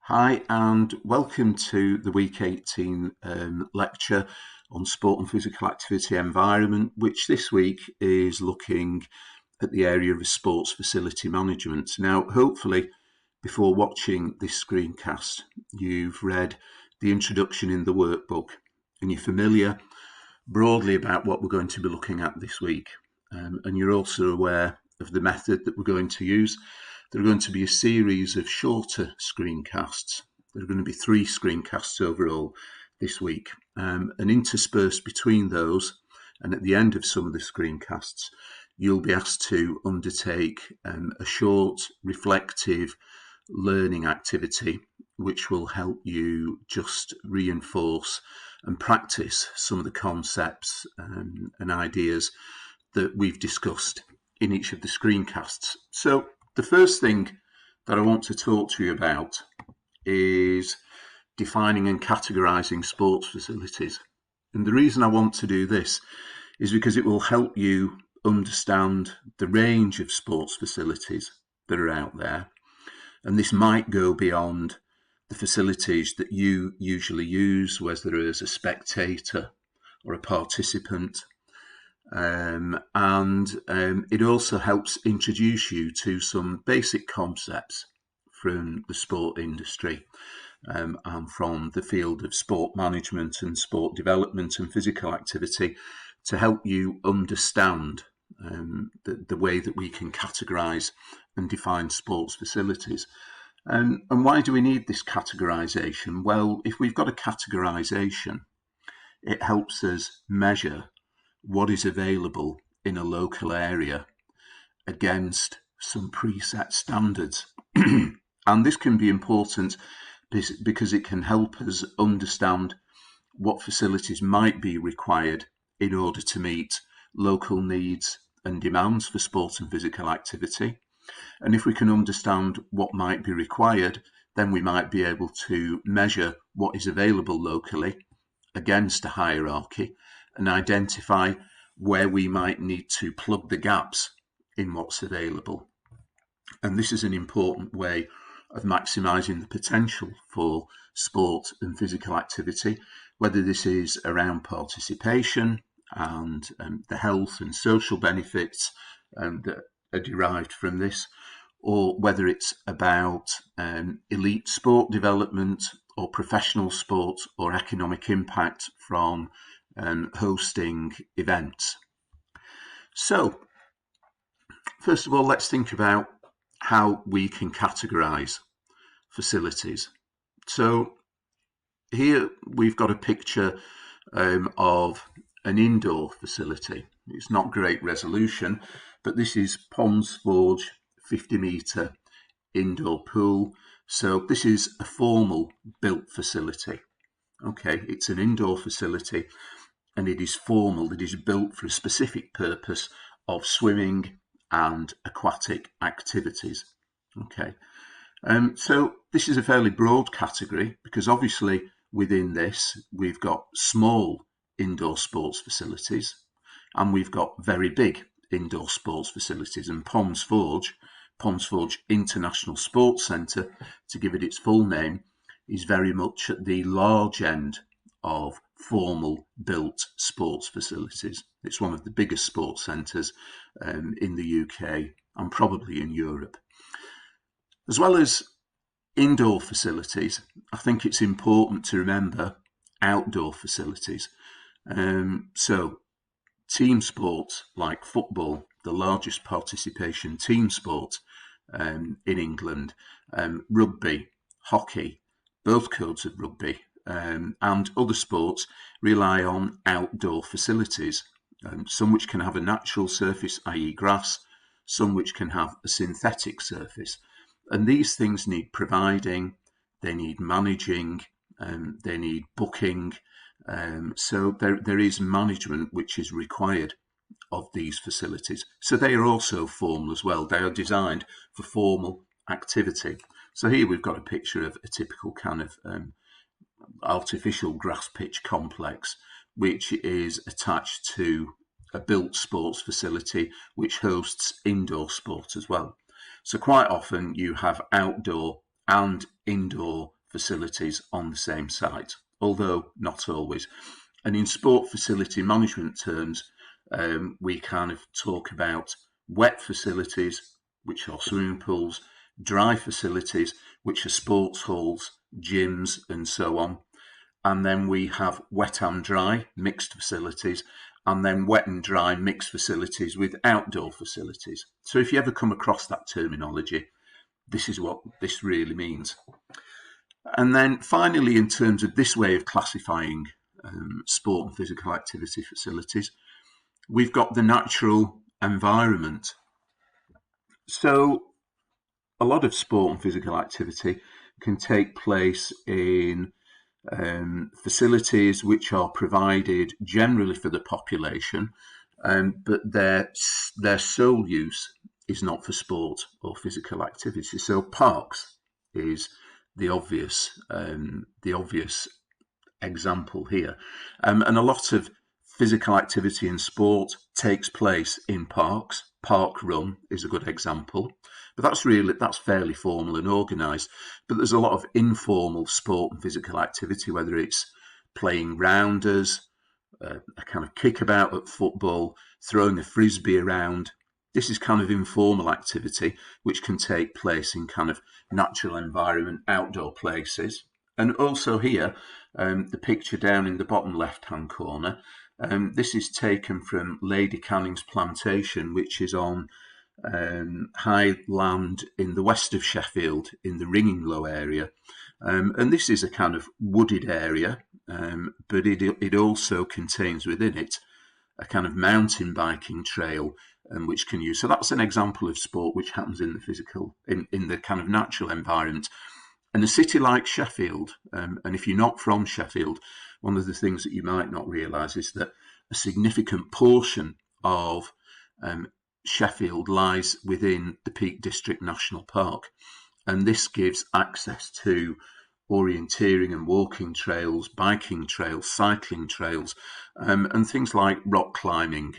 Hi, and welcome to the Week 18 lecture on sport and physical activity environment, which this week is looking at the area of sports facility management. Now, hopefully, before watching this screencast, you've read the introduction in the workbook and you're familiar broadly about what we're going to be looking at this week. And you're also aware of the method that we're going to use. There are going to be a series of shorter screencasts. There are going to be 3 screencasts overall this week. And interspersed between those, and at the end of some of the screencasts, you'll be asked to undertake a short, reflective learning activity, which will help you just reinforce and practice some of the concepts and ideas that we've discussed in each of the screencasts. So the first thing that I want to talk to you about is defining and categorizing sports facilities. And the reason I want to do this is because it will help you understand the range of sports facilities that are out there. And this might go beyond the facilities that you usually use, whether as a spectator or a participant. It also helps introduce you to some basic concepts from the sport industry and from the field of sport management and sport development and physical activity to help you understand the way that we can categorise and define sports facilities. And why do we need this categorisation? Well, if we've got a categorisation, it helps us measure what is available in a local area against some preset standards. And this can be important because it can help us understand what facilities might be required in order to meet local needs and demands for sport and physical activity. And if we can understand what might be required, then we might be able to measure what is available locally against a hierarchy and identify where we might need to plug the gaps in what's available. And this is an important way of maximising the potential for sport and physical activity, whether this is around participation and the health and social benefits that are derived from this, or whether it's about elite sport development or professional sport or economic impact from hosting events. So, first of all, let's think about how we can categorise facilities. So here we've got a picture of an indoor facility. It's not great resolution, but this is Ponds Forge 50-metre indoor pool. So this is a formal built facility. Okay, it's an indoor facility and it is formal. It is built for a specific purpose of swimming and aquatic activities. Okay, so this is a fairly broad category because obviously within this we've got small indoor sports facilities and we've got very big indoor sports facilities. And Ponds Forge International Sports Centre, to give it its full name, is very much at the large end of formal built sports facilities. It's one of the biggest sports centres in the UK and probably in Europe. As well as indoor facilities, I think it's important to remember outdoor facilities. So team sports like football, the largest participation team sport in England, rugby, hockey, both codes of rugby, and other sports rely on outdoor facilities, some which can have a natural surface, i.e. grass, some which can have a synthetic surface. And these things need providing, they need managing, they need booking. So there is management which is required of these facilities. So they are also formal as well. They are designed for formal activity. So here we've got a picture of a typical kind of artificial grass pitch complex, which is attached to a built sports facility which hosts indoor sport as well. So quite often you have outdoor and indoor facilities on the same site, although not always. And in sport facility management terms, we kind of talk about wet facilities, which are swimming pools, dry facilities, which are sports halls, gyms, and so on. And then we have wet and dry mixed facilities, and then wet and dry mixed facilities with outdoor facilities. So if you ever come across that terminology, this is what this really means. And then finally, in terms of this way of classifying sport and physical activity facilities, we've got the natural environment. So a lot of sport and physical activity can take place in facilities which are provided generally for the population, but their sole use is not for sport or physical activity. So parks is the obvious example here, and a lot of physical activity and sport takes place in parks. Park run is a good example, but that's fairly formal and organised. But there's a lot of informal sport and physical activity, whether it's playing rounders, a kind of kickabout at football, throwing a frisbee around. This is kind of informal activity which can take place in kind of natural environment, outdoor places. And also here, the picture down in the bottom left-hand corner, this is taken from Lady Canning's plantation, which is on high land in the west of Sheffield, in the Ringinglow area. And this is a kind of wooded area, but it also contains within it a kind of mountain biking trail, which can use. So that's an example of sport which happens in the physical, in the kind of natural environment. And a city like Sheffield, and if you're not from Sheffield, one of the things that you might not realise is that a significant portion of Sheffield lies within the Peak District National Park. And this gives access to orienteering and walking trails, biking trails, cycling trails, and things like rock climbing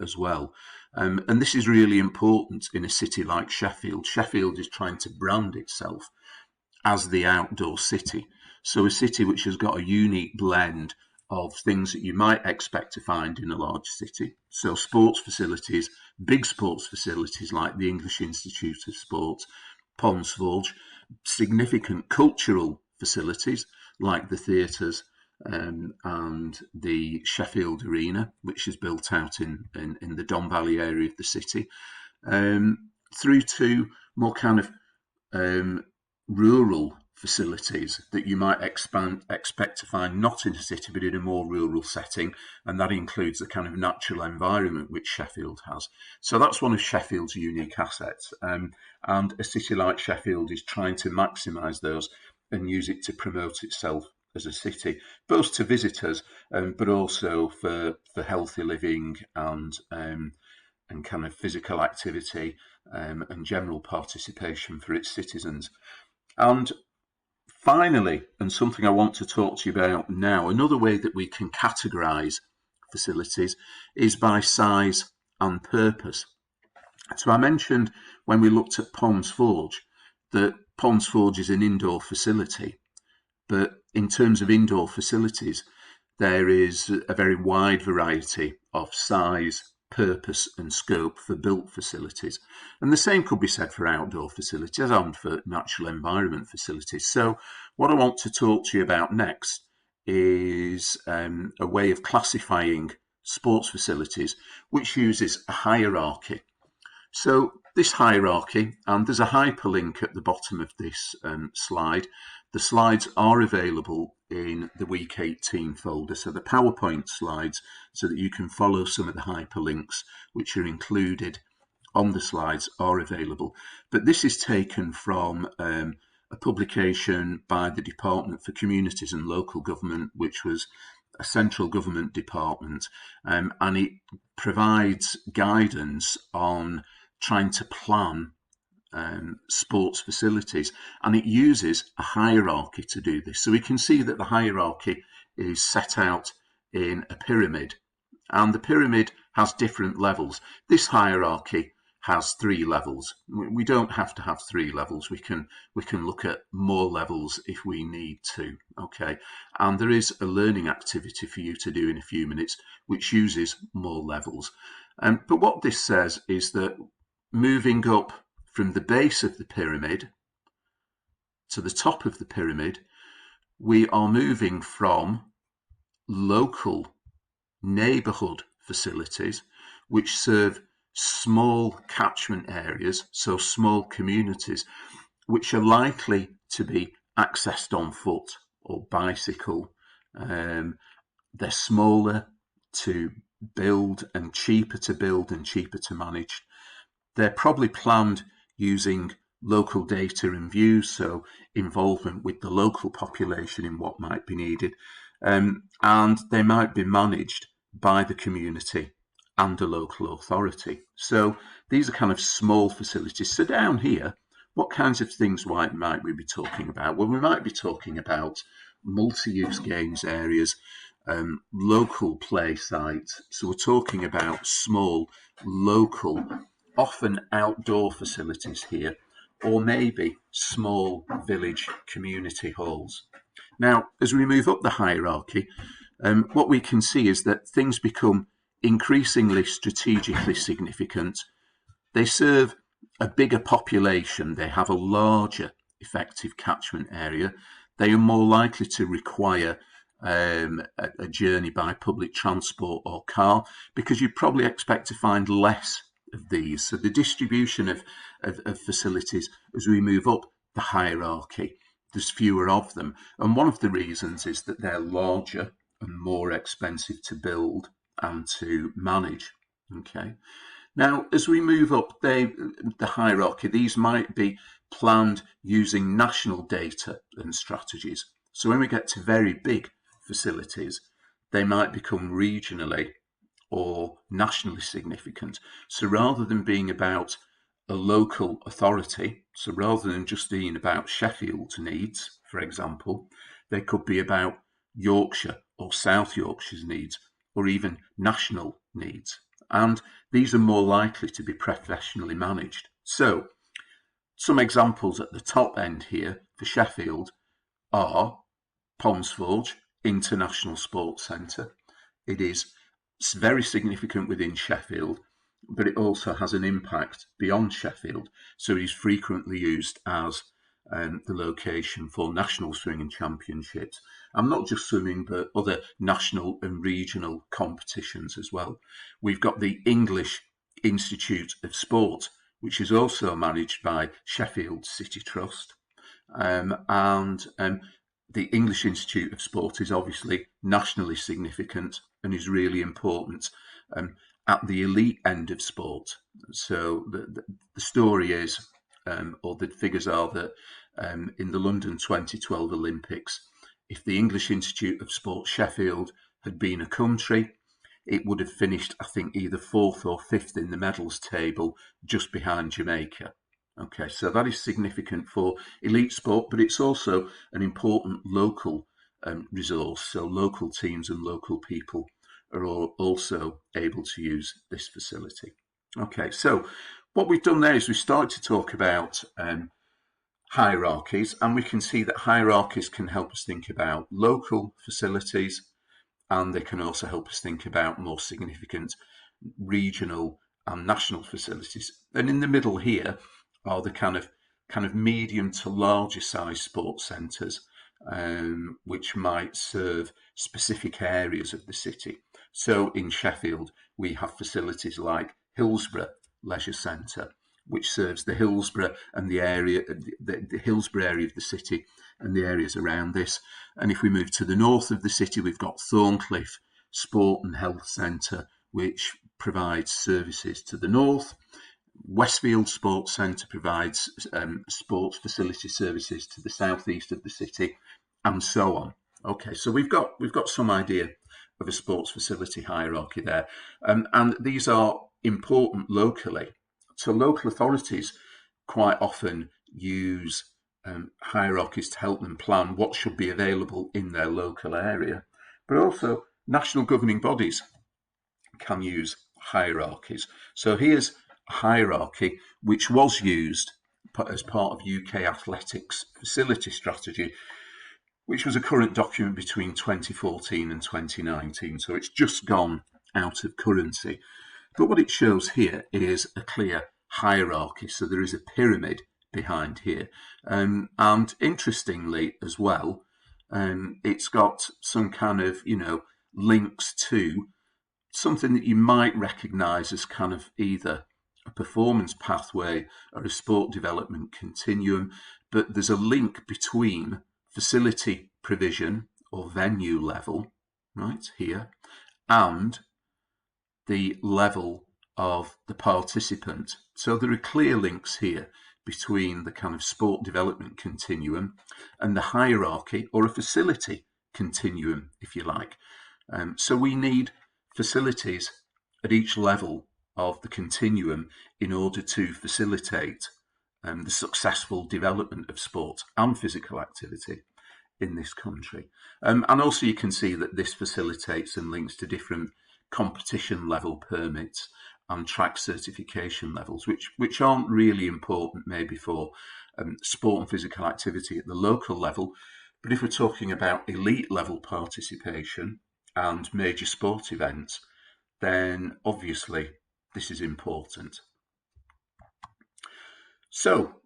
as well. And this is really important in a city like Sheffield. Sheffield is trying to brand itself as the outdoor city. So a city which has got a unique blend of things that you might expect to find in a large city. So sports facilities, big sports facilities like the English Institute of Sport, Ponsforge, significant cultural facilities like the theatres and the Sheffield Arena, which is built out in the Don Valley area of the city, through to more kind of rural facilities that you might expect to find not in a city but in a more rural setting, and that includes the kind of natural environment which Sheffield has. So that's one of Sheffield's unique assets, and a city like Sheffield is trying to maximise those and use it to promote itself as a city, both to visitors but also for healthy living and kind of physical activity and general participation for its citizens. And finally, and something I want to talk to you about now, another way that we can categorise facilities is by size and purpose. So I mentioned when we looked at Ponsforge that Ponsforge is an indoor facility, but in terms of indoor facilities, there is a very wide variety of size, purpose and scope for built facilities. And the same could be said for outdoor facilities and for natural environment facilities. So what I want to talk to you about next is a way of classifying sports facilities which uses a hierarchy. So this hierarchy, and there's a hyperlink at the bottom of this slide. The slides are available in the Week 18 folder, so the PowerPoint slides, so that you can follow some of the hyperlinks which are included on the slides are available. But this is taken from a publication by the Department for Communities and Local Government, which was a central government department, and it provides guidance on trying to plan sports facilities, and it uses a hierarchy to do this. So we can see that the hierarchy is set out in a pyramid, and the pyramid has different levels. This hierarchy has 3 levels. We don't have to have 3 levels. We can look at more levels if we need to. Okay, and there is a learning activity for you to do in a few minutes, which uses more levels. But what this says is that moving up from the base of the pyramid to the top of the pyramid, we are moving from local neighbourhood facilities which serve small catchment areas, so small communities, which are likely to be accessed on foot or bicycle. They're smaller to build and cheaper to manage. They're probably planned using local data and views, so involvement with the local population in what might be needed, and they might be managed by the community and a local authority. So these are kind of small facilities. So down here, what kinds of things might we be talking about? Well, we might be talking about multi-use games areas, local play sites. So we're talking about small, local, often outdoor facilities here, or maybe small village community halls. Now, as we move up the hierarchy, what we can see is that things become increasingly strategically significant. They serve a bigger population, they have a larger effective catchment area, they are more likely to require a journey by public transport or car, because you probably expect to find less of these. So the distribution of facilities as we move up the hierarchy, there's fewer of them. And one of the reasons is that they're larger and more expensive to build and to manage. Okay. Now, as we move up the hierarchy, these might be planned using national data and strategies. So when we get to very big facilities, they might become regionally or nationally significant. So rather than being about a local authority, so rather than just being about Sheffield's needs, for example, they could be about Yorkshire or South Yorkshire's needs, or even national needs. And these are more likely to be professionally managed. So some examples at the top end here for Sheffield are Pomsforge International Sports Centre. It is very significant within Sheffield, but it also has an impact beyond Sheffield. So it is frequently used as the location for national swimming championships, and not just swimming, but other national and regional competitions as well. We've got the English Institute of Sport, which is also managed by Sheffield City Trust, and the English Institute of Sport is obviously nationally significant and is really important at the elite end of sport. So the story is, or the figures are that in the London 2012 Olympics, if the English Institute of Sport Sheffield had been a country, it would have finished, I think, either 4th or 5th in the medals table, just behind Jamaica. Okay, so that is significant for elite sport, but it's also an important local resource. So local teams and local people are also able to use this facility. Okay, so what we've done there is we started to talk about hierarchies, and we can see that hierarchies can help us think about local facilities, and they can also help us think about more significant regional and national facilities. And in the middle here are the kind of medium to larger size sports centres, which might serve specific areas of the city. So in Sheffield, we have facilities like Hillsborough Leisure Centre, which serves the Hillsborough and the area, the Hillsborough area of the city and the areas around this. And if we move to the north of the city, we've got Thorncliffe Sport and Health Centre, which provides services to the north. Westfield Sports Centre provides sports facility services to the southeast of the city, and so on. Okay, so we've got some idea of a sports facility hierarchy there, and these are important locally. So local authorities quite often use hierarchies to help them plan what should be available in their local area, but also national governing bodies can use hierarchies. So here's hierarchy, which was used as part of UK athletics facility strategy, which was a current document between 2014 and 2019. So it's just gone out of currency. But what it shows here is a clear hierarchy. So there is a pyramid behind here. And interestingly as well, it's got some kind of, links to something that you might recognise as kind of either a performance pathway or a sport development continuum. But there's a link between facility provision or venue level, right here, and the level of the participant. So there are clear links here between the kind of sport development continuum and the hierarchy or a facility continuum, if you like. So we need facilities at each level of the continuum in order to facilitate the successful development of sport and physical activity in this country. And also you can see that this facilitates and links to different competition level permits and track certification levels, which aren't really important maybe for sport and physical activity at the local level. But if we're talking about elite level participation and major sport events, then obviously this is important. So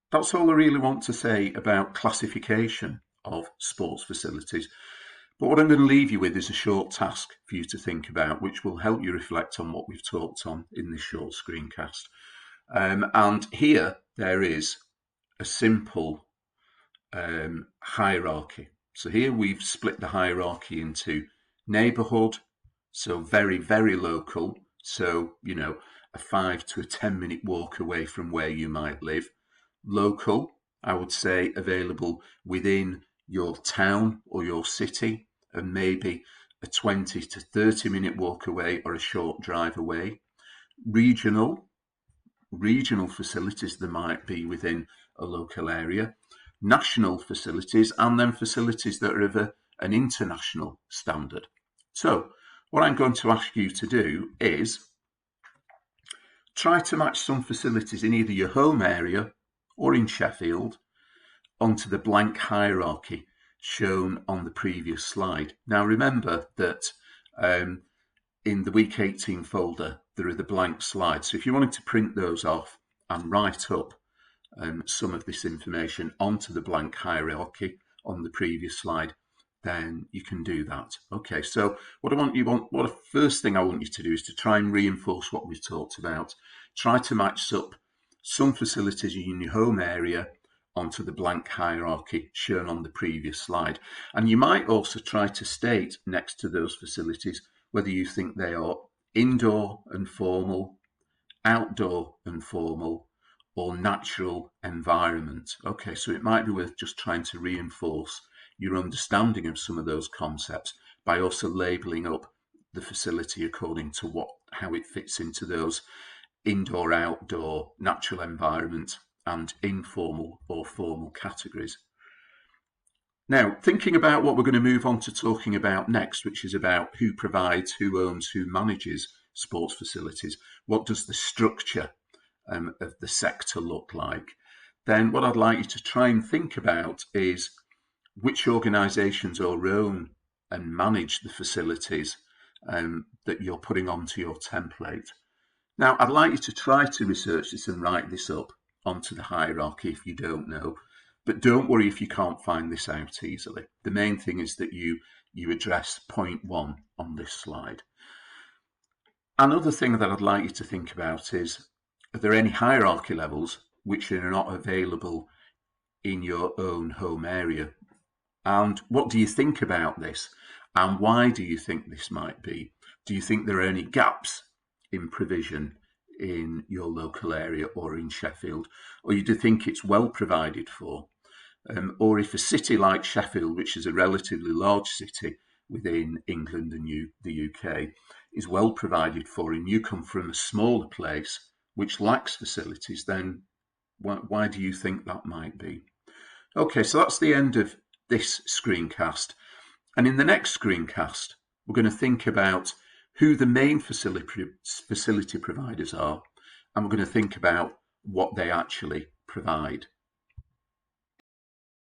that's all I really want to say about classification of sports facilities. But what I'm going to leave you with is a short task for you to think about, which will help you reflect on what we've talked on in this short screencast. And here there is a simple hierarchy. So here we've split the hierarchy into neighbourhood, so very, very local. So, a 5 to a 10-minute walk away from where you might live. Local, I would say, available within your town or your city, and maybe a 20 to 30-minute walk away or a short drive away. Regional facilities there might be within a local area. National facilities, and then facilities that are of an international standard. So what I'm going to ask you to do is try to match some facilities in either your home area or in Sheffield onto the blank hierarchy shown on the previous slide. Now remember that in the week 18 folder there are the blank slides. So if you wanted to print those off and write up some of this information onto the blank hierarchy on the previous slide, then you can do that. Okay, so what the first thing I want you to do is to try and reinforce what we've talked about. Try to match up some facilities in your home area onto the blank hierarchy shown on the previous slide. And you might also try to state next to those facilities whether you think they are indoor and formal, outdoor and formal, or natural environment. Okay, so it might be worth just trying to reinforce your understanding of some of those concepts by also labelling up the facility according to how it fits into those indoor, outdoor, natural environment and informal or formal categories. Now, thinking about what we're going to move on to talking about next, which is about who provides, who owns, who manages sports facilities, what does the structure of the sector look like, then what I'd like you to try and think about is which organisations own and manage the facilities that you're putting onto your template. Now, I'd like you to try to research this and write this up onto the hierarchy if you don't know, but don't worry if you can't find this out easily. The main thing is that you address point 1 on this slide. Another thing that I'd like you to think about is, are there any hierarchy levels which are not available in your own home area? And what do you think about this? And why do you think this might be? Do you think there are any gaps in provision in your local area or in Sheffield? Or you do think it's well provided for? Or if a city like Sheffield, which is a relatively large city within England and the UK, is well provided for, and you come from a smaller place which lacks facilities, then why do you think that might be? Okay, so that's the end of this screencast. And in the next screencast, we're going to think about who the main facility providers are, and we're going to think about what they actually provide.